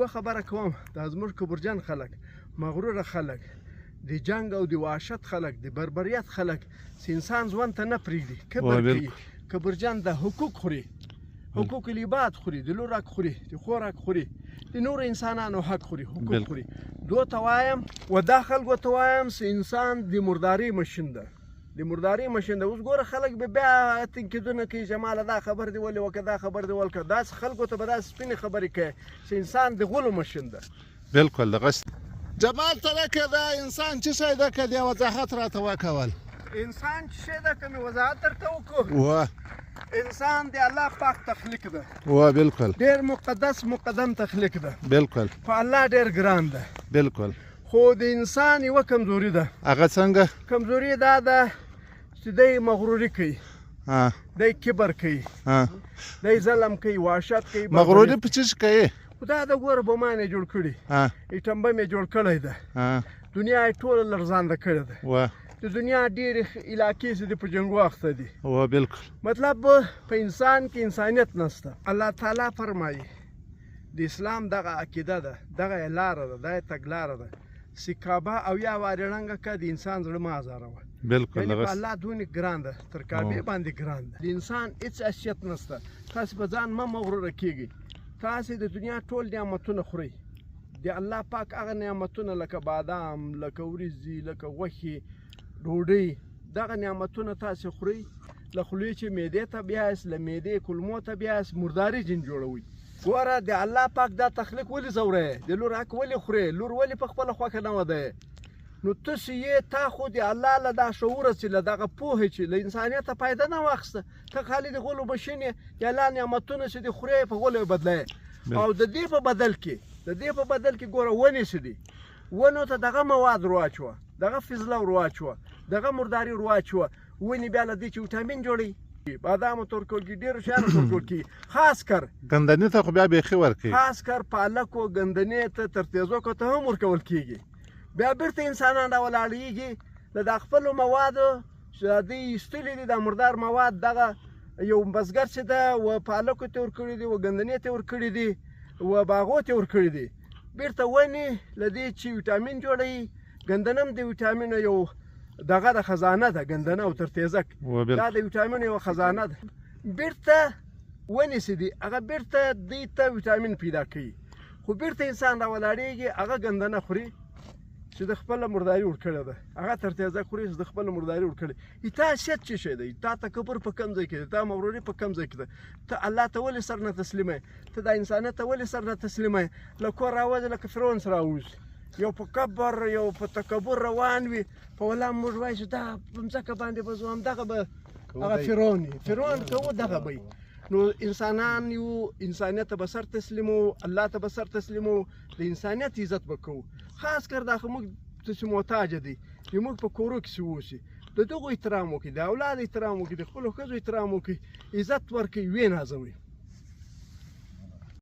یوه خبره کوم دا زموږ کبرجن خلک مغروره خلک د جنګ او د وحشت خلک د بربریت خلک چې انسان ژوند ته نه پرېږدي کبر کوي کبرجن د حقوق خوري حقوق العباد خوري د لور حق خوري د خور حق خوري د نور انسانانو حق خوري حقوق خوري دو ته وایم و دا خلکو ته وایم چې انسان د مرداري ماشین ده د مرداري ماشین ده اوس ګوره خلک به بیا تنقیدونه کوي چې ماله دا خبر دی ولې وکړه دا خبر دی ولکه داسې خلکو ته به داسې سپینې خبرې کوي چې انسان د غلو ماشین ده بالکل دغه جمال ترکه دا انسان څه شی ده که دې وضاحت راته وکول انسان څه شی ده که مې وضاحت درته وکړو انسان د الله پاک تخلیق ده بالکل ډېر مقدس مقدم تخلیق ده بالکل په الله ډېر ګران ده بالکل خو د انسان یوه کمزوري ده هغه څنګه کمزوري دا ده چې دی مغروري کوي دی کبر کوي دی ظلم کوي وحشت کوي مغروري په څه کوي خو دا د ګوره بمان یې جوړ کړي ایټم بم یې جوړ کړی ده دنیا یې ټوله لرزانده کړې ده د دنیا ډېرې علاقې چې دي په جنګو اخته دي بالکل مطلب په انسان کې انسانیت نشته الله تعالی فرمایي د اسلام دغه عقیده ده دغه یې لاره ده دا یې تګلاره ده چې کعبه او یا وارې ړنګه که د انسان زړه مه ازاروه بالکل یعنې په الله دونې ګران ده تر کعبې باندې ګران ده د انسان هېڅ حیثیت نشته تاسې په ځان مه مغروره کیږئ تاسې د دنیا ټول نعمتونه خورئ د الله پاک هغه نعمتونه لکه بادام لکه وریځې لکه غوښې ډوډۍ دغه نعمتونه تاسې خورئ له خولې چې معدې ته بیایست له معدې کولمو ته بیایست مرداري جن جوړوئ ګوره د الله پاک دا تخلیق ولې ځوری د لور حق ولې خورې لور ولې په خپله خوښه نه وده نو تاسې یې تا خو د الله له دا شعوره چې له دغه پوهې چې له انسانیته فایده نه واخیسته ته خالي د غلو بشین یې د الله نعمتونه چې د خورې په غلو یې بدله او د دې په بدل کې ګوره ونې چې دي ونو ته دغه مواد رواچوه دغه فضله ورواچوه دغه مرداري ورواچوه ونې بیا له دې چې ویټامین جوړوي بادامو تورکول کې ډېرو شیانو تورکول کې خاص کر ګندنې ته خو بیا بیخي ورکوي خاص کر پالکو ګندنې ته تر تیزوکو ته هم ورکول کېږي بیا بیرته انسانان راولاړېږي له دا خپلو موادو چې دوی ایستلي دي دا مردار مواد دغه یو بزګر چې ده و پالکو ته ورکړي دي و ګندنې ته ورکړي دي و باغو ته ورکړي دي بیرته ونې له دې چې ویټامین جوړوي ګندنه هم د ویټامینو یو دغه د خزانه ده ګندنه او ترتیزک دا د ویټامین یوه خزانه ده بیرته ونې چې دي هغه بیرته دوی ته ویټامین پیدا کوي خو بیرته انسان راولاړېږي هغه ګندنه خوري چې د خپله مرداري ورکړې ده هغه ترتیزک خوري چې د خپله مرداري ورکړې تا حیثیت څه شی دی تا تکبر په کوم ځای کې دی تا مغروري په کوم ځای کې ده ته الله ته ولې سر نه تسلیمه ته دا انسانیت ته ولې سر نه تسلیمه له کور راوځې لکه فرعون سره راوځي یو په کبر یو په تکبر روان وي په ولا موږ وایو چې دا په مځکه باندې به ځو همدغه به هغه فرعون که و دغه به نو انسانان یو انسانیت ته به سر تسلیمو الله ته به سر تسلیمو د انسانیت عزت به کوو خاص کر دا خو موږ چې محتاجه دي موږ په کورو کې چې اوسي د دغو احترام وکړي د اولاد احترام وکړي د خپلو ښځو احترام وکړي عزت ورکړي ویې نازوي